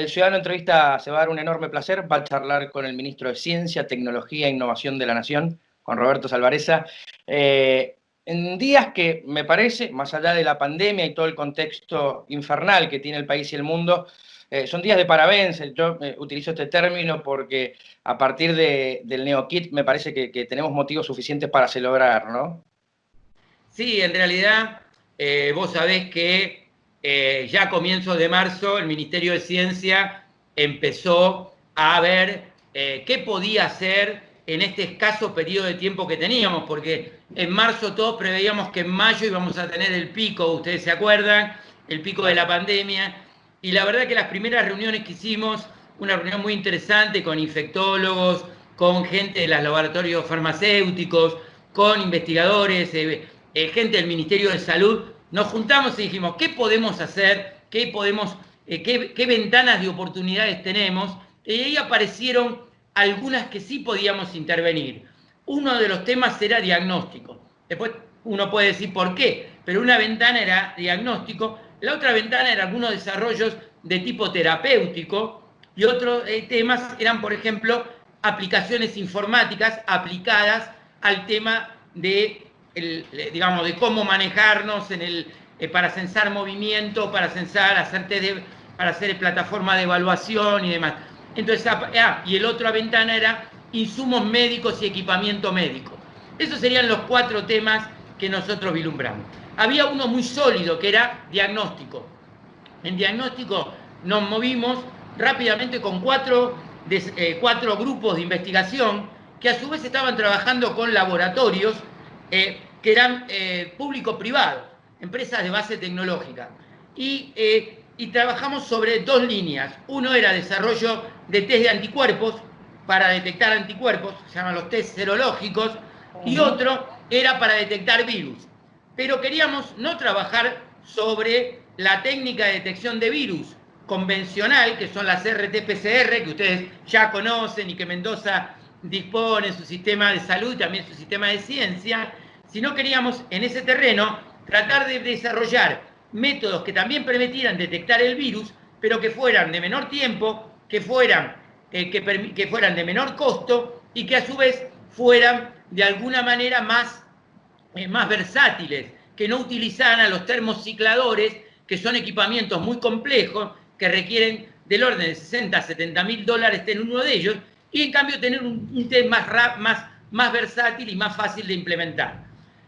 el Ciudadano Entrevista se va a dar un enorme placer, va a charlar con el ministro de Ciencia, Tecnología e Innovación de la Nación, con Roberto Salvarezza, en días que me parece, más allá de la pandemia y todo el contexto infernal que tiene el país y el mundo, son días de parabéns. Yo utilizo este término porque a partir del NeoKit me parece que tenemos motivos suficientes para celebrar, ¿no? Sí, en realidad vos sabés que ya a comienzos de marzo el Ministerio de Ciencia empezó a ver qué podía hacer en este escaso periodo de tiempo que teníamos, porque en marzo todos preveíamos que en mayo íbamos a tener el pico, ustedes se acuerdan, el pico de la pandemia, y la verdad que las primeras reuniones que hicimos, una reunión muy interesante con infectólogos, con gente de los laboratorios farmacéuticos, con investigadores, gente del Ministerio de Salud, nos juntamos y dijimos, ¿qué podemos hacer? ¿Qué ventanas de oportunidades tenemos? Y ahí aparecieron algunas que sí podíamos intervenir. Uno de los temas era diagnóstico. Después uno puede decir por qué, pero una ventana era diagnóstico, la otra ventana era algunos desarrollos de tipo terapéutico y otros temas eran, por ejemplo, aplicaciones informáticas aplicadas al tema de, digamos, de cómo manejarnos para censar movimiento, para hacer plataforma de evaluación y demás. Entonces, y el otra ventana era insumos médicos y equipamiento médico. Esos serían los 4 temas que nosotros vislumbramos. Había uno muy sólido que era diagnóstico. En diagnóstico nos movimos rápidamente con 4 grupos de investigación que a su vez estaban trabajando con laboratorios que eran público-privados, empresas de base tecnológica. Y trabajamos sobre 2 líneas. Uno era desarrollo de test de anticuerpos para detectar anticuerpos, se llaman los test serológicos, y otro era para detectar virus. Pero queríamos no trabajar sobre la técnica de detección de virus convencional, que son las RT-PCR, que ustedes ya conocen y que Mendoza dispone su sistema de salud y también su sistema de ciencia, sino queríamos en ese terreno tratar de desarrollar métodos que también permitieran detectar el virus, pero que fueran de menor tiempo, que fueran de menor costo y que a su vez fueran de alguna manera más versátiles, que no utilizaran a los termocicladores, que son equipamientos muy complejos, que requieren del orden de 60 a 70 mil dólares tener uno de ellos, y en cambio tener un test más versátil y más fácil de implementar.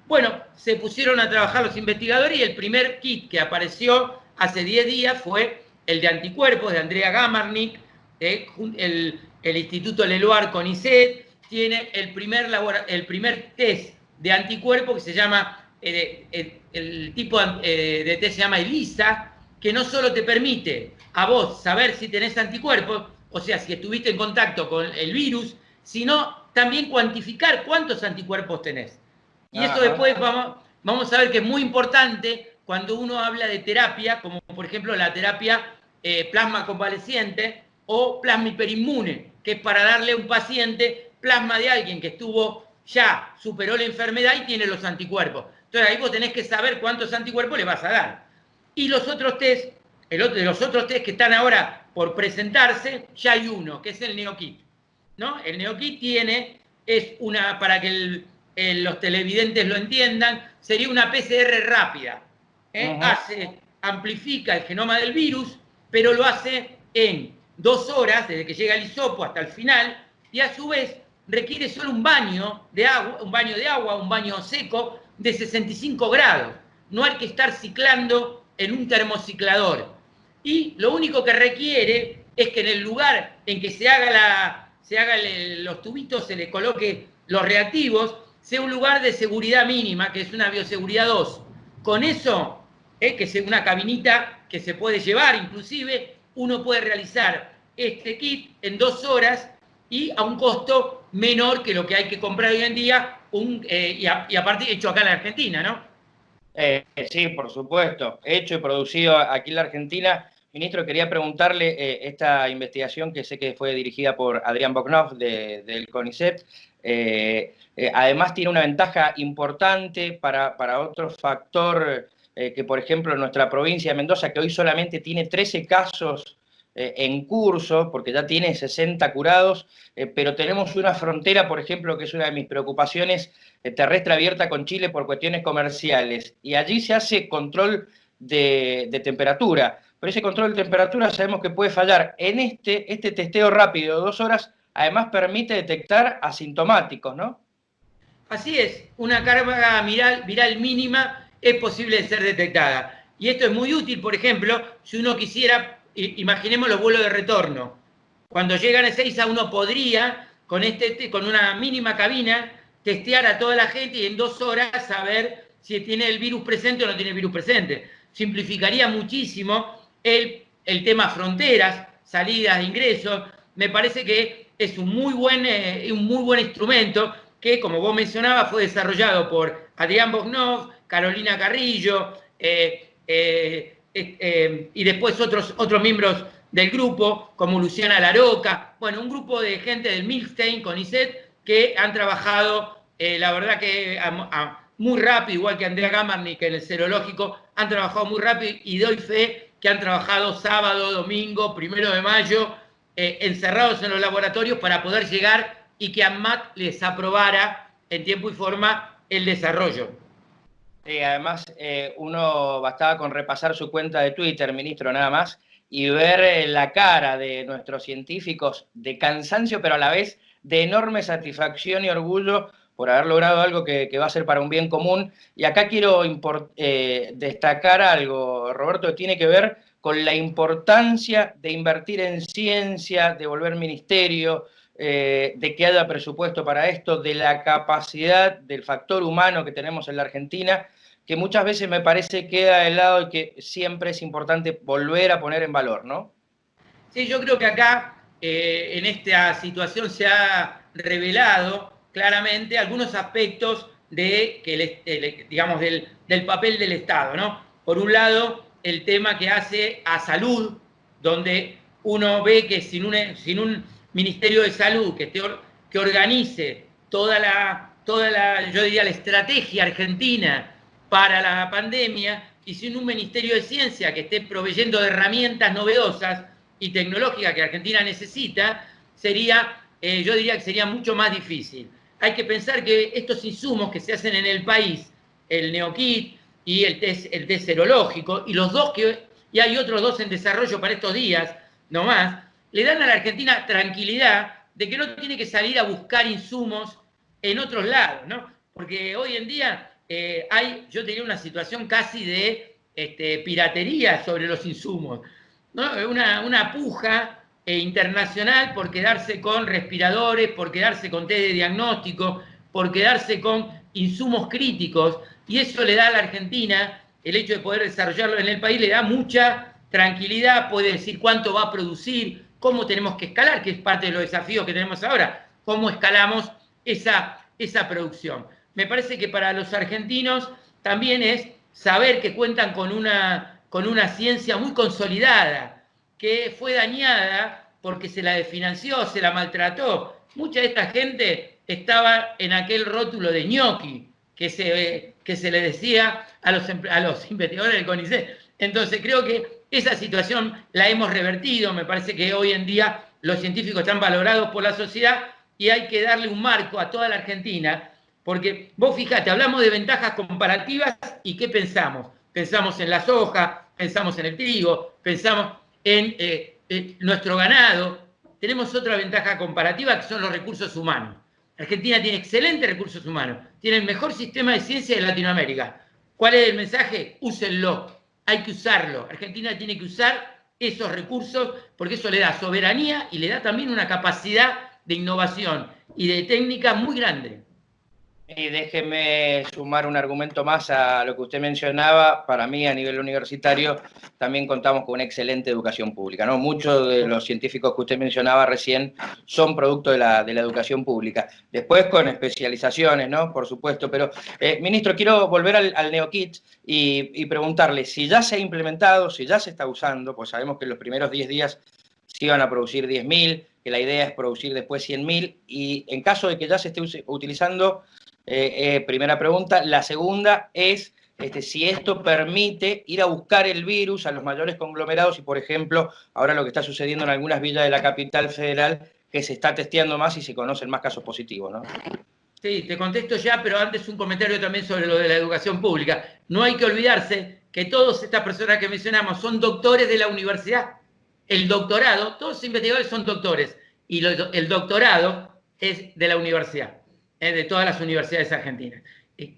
Bueno, se pusieron a trabajar los investigadores y el primer kit que apareció hace 10 días fue el de anticuerpos de Andrea Gamarnik, el Instituto Leloir con ICET, tiene el primer test de anticuerpo que se llama, el tipo de test se llama ELISA, que no solo te permite a vos saber si tenés anticuerpos, o sea, si estuviste en contacto con el virus, sino también cuantificar cuántos anticuerpos tenés. Y eso después vamos a ver que es muy importante cuando uno habla de terapia, como por ejemplo la terapia plasma convaleciente o plasma hiperinmune, que es para darle a un paciente plasma de alguien que ya superó la enfermedad y tiene los anticuerpos. Entonces ahí vos tenés que saber cuántos anticuerpos le vas a dar. Y los otros test, los otros test que están ahora por presentarse, ya hay uno, que es el NeoKit, ¿no? El NeoKit para que los televidentes lo entiendan, sería una PCR rápida. Amplifica el genoma del virus, pero lo hace en 2 horas, desde que llega el hisopo hasta el final, y a su vez requiere solo un baño de agua, un baño seco de 65 grados. No hay que estar ciclando en un termociclador. Y lo único que requiere es que en el lugar en que se haga los tubitos, se le coloque los reactivos, sea un lugar de seguridad mínima, que es una bioseguridad 2. Con eso, que es una cabinita que se puede llevar, inclusive, uno puede realizar este kit en 2 horas y a un costo menor que lo que hay que comprar hoy en día, y aparte hecho acá en la Argentina, ¿no? Sí, por supuesto. Hecho y producido aquí en la Argentina. Ministro, quería preguntarle, esta investigación que sé que fue dirigida por Adrián Boknov del CONICET, además tiene una ventaja importante para otro factor que, por ejemplo, en nuestra provincia de Mendoza, que hoy solamente tiene 13 casos en curso, porque ya tiene 60 curados, pero tenemos una frontera, por ejemplo, que es una de mis preocupaciones, terrestre abierta con Chile por cuestiones comerciales, y allí se hace control de temperatura, pero ese control de temperatura sabemos que puede fallar. En este testeo rápido de 2 horas, además permite detectar asintomáticos, ¿no? Así es, una carga viral mínima es posible de ser detectada. Y esto es muy útil, por ejemplo, si uno quisiera, imaginemos los vuelos de retorno. Cuando llegan a Ezeiza uno podría, con una mínima cabina, testear a toda la gente y en 2 horas saber si tiene el virus presente o no tiene el virus presente. Simplificaría muchísimo el tema fronteras, salidas, ingresos. Me parece que es un muy buen instrumento que, como vos mencionabas, fue desarrollado por Adrián Bognov, Carolina Carrillo, y después otros miembros del grupo, como Luciana Laroca, bueno, un grupo de gente del Milstein, CONICET, que han trabajado, la verdad que muy rápido, igual que Andrea Gamarnik en el serológico, han trabajado muy rápido y doy fe que han trabajado sábado, domingo, 1 de mayo, encerrados en los laboratorios para poder llegar y que ANMAT les aprobara en tiempo y forma el desarrollo. Además, uno bastaba con repasar su cuenta de Twitter, ministro, nada más, y ver la cara de nuestros científicos de cansancio, pero a la vez de enorme satisfacción y orgullo por haber logrado algo que va a ser para un bien común. Y acá quiero destacar algo, Roberto, que tiene que ver con la importancia de invertir en ciencia, de volver ministerio, de que haya presupuesto para esto, de la capacidad del factor humano que tenemos en la Argentina, que muchas veces me parece queda de lado y que siempre es importante volver a poner en valor, ¿no? Sí, yo creo que acá, en esta situación, se ha revelado claramente algunos aspectos digamos, del papel del Estado, ¿no? Por un lado, el tema que hace a salud, donde uno ve que sin un Ministerio de Salud que organice toda la, yo diría, la estrategia argentina para la pandemia, y sin un Ministerio de Ciencia que esté proveyendo de herramientas novedosas y tecnológicas que Argentina necesita, yo diría que sería mucho más difícil. Hay que pensar que estos insumos que se hacen en el país, el NeoKit y el test serológico, y hay otros 2 en desarrollo para estos días, nomás, le dan a la Argentina tranquilidad de que no tiene que salir a buscar insumos en otros lados, ¿no? Porque hoy en día yo tenía una situación casi de piratería sobre los insumos, ¿no? Una puja internacional por quedarse con respiradores, por quedarse con test de diagnóstico, por quedarse con insumos críticos, y eso le da a la Argentina, el hecho de poder desarrollarlo en el país, le da mucha tranquilidad, puede decir cuánto va a producir, cómo tenemos que escalar, que es parte de los desafíos que tenemos ahora, cómo escalamos esa producción. Me parece que para los argentinos también es saber que cuentan con una ciencia muy consolidada, que fue dañada porque se la desfinanció, se la maltrató. Mucha de esta gente estaba en aquel rótulo de ñoqui que se le decía a los investigadores del CONICET. Entonces creo que esa situación la hemos revertido. Me parece que hoy en día los científicos están valorados por la sociedad y hay que darle un marco a toda la Argentina, porque vos fijate, hablamos de ventajas comparativas y ¿qué pensamos? Pensamos en la soja, pensamos en el trigo, pensamos en nuestro ganado. Tenemos otra ventaja comparativa que son los recursos humanos. Argentina tiene excelentes recursos humanos, tiene el mejor sistema de ciencia de Latinoamérica. ¿Cuál es el mensaje? Úsenlo, hay que usarlo. Argentina tiene que usar esos recursos porque eso le da soberanía y le da también una capacidad de innovación y de técnica muy grande. Y déjeme sumar un argumento más a lo que usted mencionaba. Para mí, a nivel universitario, también contamos con una excelente educación pública, ¿no? Muchos de los científicos que usted mencionaba recién son producto de la educación pública. Después con especializaciones, ¿no? Por supuesto. Pero, ministro, quiero volver al NeoKit y preguntarle si ya se ha implementado, si ya se está usando, pues sabemos que en los primeros 10 días se iban a producir 10.000, que la idea es producir después 100.000, y en caso de que ya se esté utilizando, primera pregunta. La segunda es si esto permite ir a buscar el virus a los mayores conglomerados y, por ejemplo, ahora lo que está sucediendo en algunas villas de la capital federal, que se está testeando más y se conocen más casos positivos, ¿no? Sí, te contesto ya, pero antes un comentario también sobre lo de la educación pública. No hay que olvidarse que todas estas personas que mencionamos son doctores de la universidad. El doctorado, todos los investigadores son doctores, y el doctorado es de la universidad, de todas las universidades argentinas,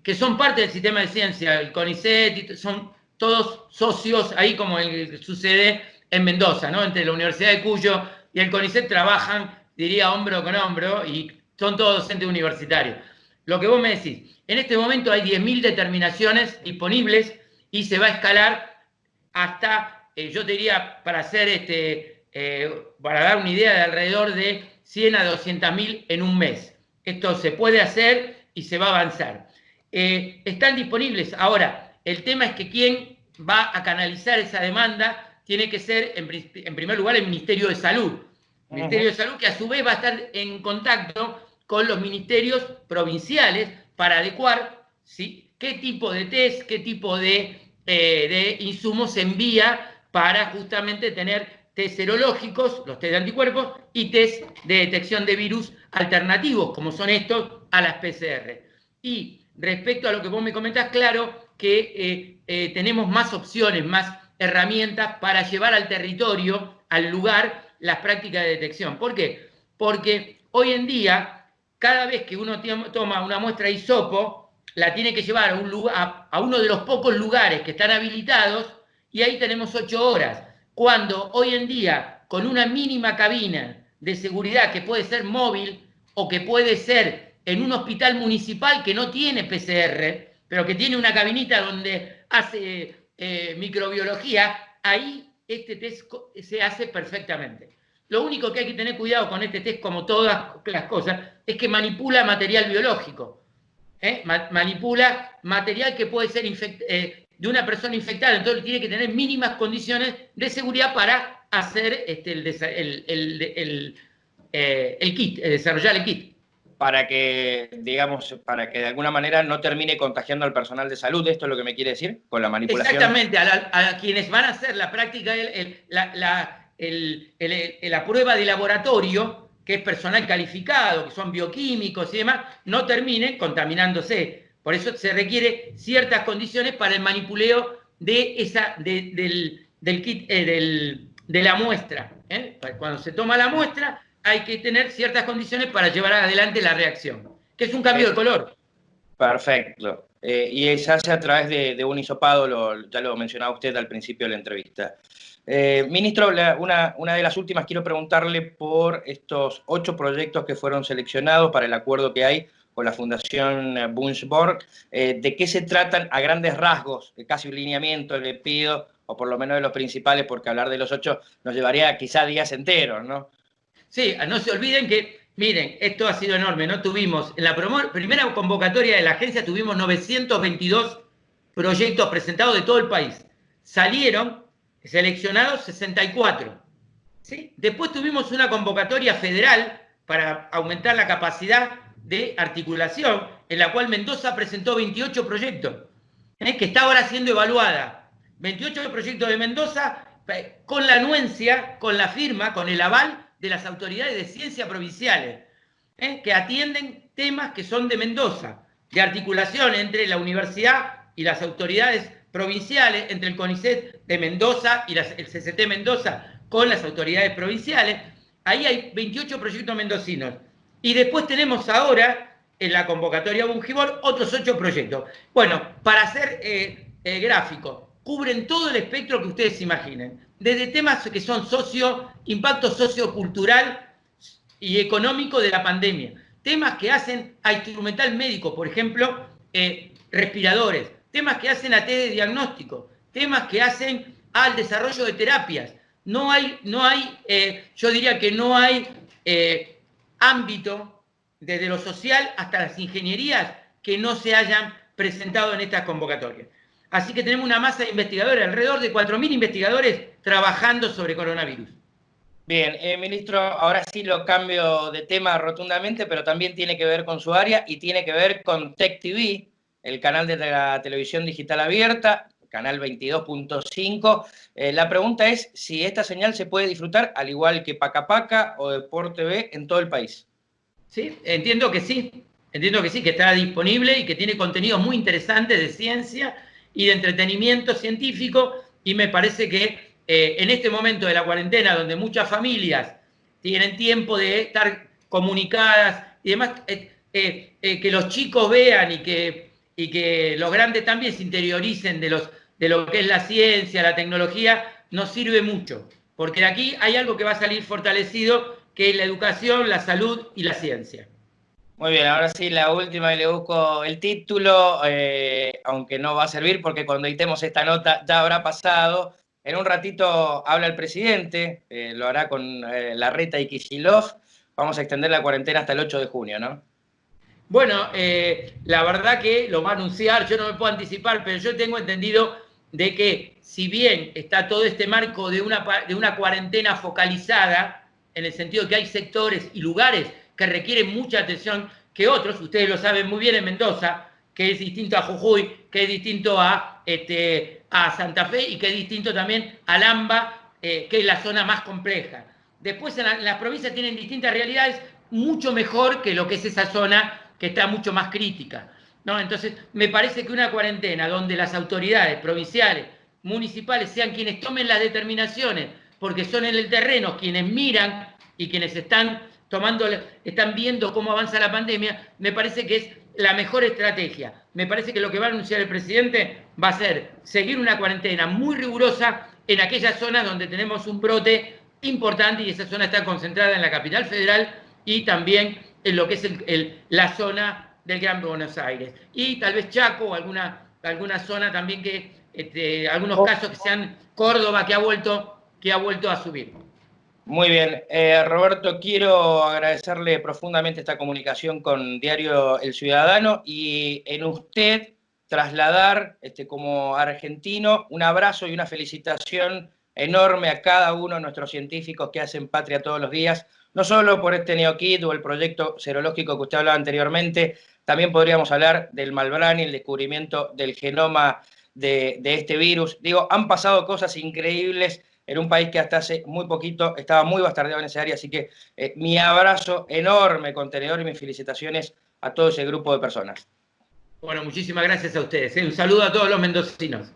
que son parte del sistema de ciencia, el CONICET, son todos socios, ahí como sucede en Mendoza, ¿no? Entre la Universidad de Cuyo y el CONICET trabajan, diría, hombro con hombro, y son todos docentes universitarios. Lo que vos me decís, en este momento hay 10.000 determinaciones disponibles y se va a escalar hasta, yo te diría, para hacer para dar una idea, de alrededor de 100 a 200.000 en un mes. Esto se puede hacer y se va a avanzar. Están disponibles. Ahora, el tema es que quién va a canalizar esa demanda tiene que ser, en primer lugar, el Ministerio de Salud. El Ministerio de Salud, que a su vez va a estar en contacto con los ministerios provinciales para adecuar, ¿sí?, qué tipo de test, qué tipo de insumos se envía para justamente tener test serológicos, los test de anticuerpos, y test de detección de virus alternativos, como son estos a las PCR. Y respecto a lo que vos me comentás, claro que tenemos más opciones, más herramientas para llevar al territorio, al lugar, las prácticas de detección. ¿Por qué? Porque hoy en día, cada vez que uno toma una muestra de hisopo, la tiene que llevar a uno de los pocos lugares que están habilitados, y ahí tenemos 8 horas. Cuando hoy en día, con una mínima cabina de seguridad que puede ser móvil o que puede ser en un hospital municipal que no tiene PCR, pero que tiene una cabinita donde hace microbiología, ahí este test se hace perfectamente. Lo único que hay que tener cuidado con este test, como todas las cosas, es que manipula material biológico. Manipula material que puede ser de una persona infectada, entonces tiene que tener mínimas condiciones de seguridad para hacer el kit, desarrollar el kit. Para que, digamos, para que de alguna manera no termine contagiando al personal de salud, ¿esto es lo que me quiere decir? Con la manipulación. Exactamente, a quienes van a hacer la práctica, la prueba de laboratorio, que es personal calificado, que son bioquímicos y demás, no terminen contaminándose. Por eso se requiere ciertas condiciones para el manipuleo del kit, de la muestra. Cuando se toma la muestra, hay que tener ciertas condiciones para llevar adelante la reacción, que es un cambio de color. Perfecto. Y se hace a través de un hisopado, ya lo mencionaba usted al principio de la entrevista. Ministro, una de las últimas, quiero preguntarle por estos 8 proyectos que fueron seleccionados para el acuerdo que hay con la Fundación Bundsborg. ¿De qué se tratan a grandes rasgos? Casi un lineamiento le pido, o por lo menos de los principales, porque hablar de los 8 nos llevaría quizá días enteros, ¿no? Sí, no se olviden que, miren, esto ha sido enorme, ¿no? Tuvimos, en la primera convocatoria de la agencia tuvimos 922 proyectos presentados de todo el país. Salieron seleccionados 64. ¿Sí? Después tuvimos una convocatoria federal para aumentar la capacidad de articulación, en la cual Mendoza presentó 28 proyectos, que está ahora siendo evaluada. 28 proyectos de Mendoza, con la anuencia, con la firma, con el aval de las autoridades de ciencia provinciales, que atienden temas que son de Mendoza, de articulación entre la universidad y las autoridades provinciales, entre el CONICET de Mendoza y el CCT Mendoza con las autoridades provinciales. Ahí hay 28 proyectos mendocinos. Y después tenemos ahora, en la convocatoria Bundsborg, otros 8 proyectos. Bueno, para hacer gráfico, cubren todo el espectro que ustedes imaginen, desde temas que son impacto sociocultural y económico de la pandemia, temas que hacen a instrumental médico, por ejemplo, respiradores, temas que hacen a test de diagnóstico, temas que hacen al desarrollo de terapias. Yo diría que no hay ámbito, desde lo social hasta las ingenierías, que no se hayan presentado en estas convocatorias. Así que tenemos una masa de investigadores, alrededor de 4.000 investigadores trabajando sobre coronavirus. Bien, ministro, ahora sí lo cambio de tema rotundamente, pero también tiene que ver con su área y tiene que ver con Tech TV. el canal de la televisión digital abierta, canal 22.5. La pregunta es si esta señal se puede disfrutar al igual que Paca Paca o Deport TV en todo el país. Sí, entiendo que sí. Entiendo que sí, que está disponible y que tiene contenidos muy interesantes de ciencia y de entretenimiento científico. Y me parece que en este momento de la cuarentena, donde muchas familias tienen tiempo de estar comunicadas y demás, que los chicos vean y que los grandes también se interioricen de lo que es la ciencia, la tecnología, nos sirve mucho. Porque de aquí hay algo que va a salir fortalecido, que es la educación, la salud y la ciencia. Muy bien, ahora sí, la última y le busco el título, aunque no va a servir porque cuando editemos esta nota ya habrá pasado. En un ratito habla el presidente, lo hará con Larreta y Kicillof. Vamos a extender la cuarentena hasta el 8 de junio, ¿no? Bueno, la verdad que lo va a anunciar, yo no me puedo anticipar, pero yo tengo entendido de que si bien está todo este marco de una cuarentena focalizada, en el sentido que hay sectores y lugares que requieren mucha atención que otros, ustedes lo saben muy bien en Mendoza, que es distinto a Jujuy, que es distinto a Santa Fe y que es distinto también a Lamba, que es la zona más compleja. Después en las provincias tienen distintas realidades, mucho mejor que lo que es esa zona que está mucho más crítica, ¿no? Entonces, me parece que una cuarentena donde las autoridades provinciales, municipales, sean quienes tomen las determinaciones, porque son en el terreno quienes miran y quienes están viendo cómo avanza la pandemia, me parece que es la mejor estrategia. Me parece que lo que va a anunciar el presidente va a ser seguir una cuarentena muy rigurosa en aquellas zonas donde tenemos un brote importante y esa zona está concentrada en la capital federal y también en lo que es la zona del Gran Buenos Aires. Y tal vez Chaco o alguna zona también que, algunos casos que sean Córdoba, que ha vuelto a subir. Muy bien. Roberto, quiero agradecerle profundamente esta comunicación con Diario El Ciudadano y en usted trasladar, como argentino, un abrazo y una felicitación enorme a cada uno de nuestros científicos que hacen patria todos los días, no solo por este NeoKit o el proyecto serológico que usted hablaba anteriormente, también podríamos hablar del Malbrani, el descubrimiento del genoma de este virus. Digo, han pasado cosas increíbles en un país que hasta hace muy poquito estaba muy bastardeado en esa área, así que mi abrazo enorme, contenedor, y mis felicitaciones a todo ese grupo de personas. Bueno, muchísimas gracias a ustedes. Un saludo a todos los mendocinos.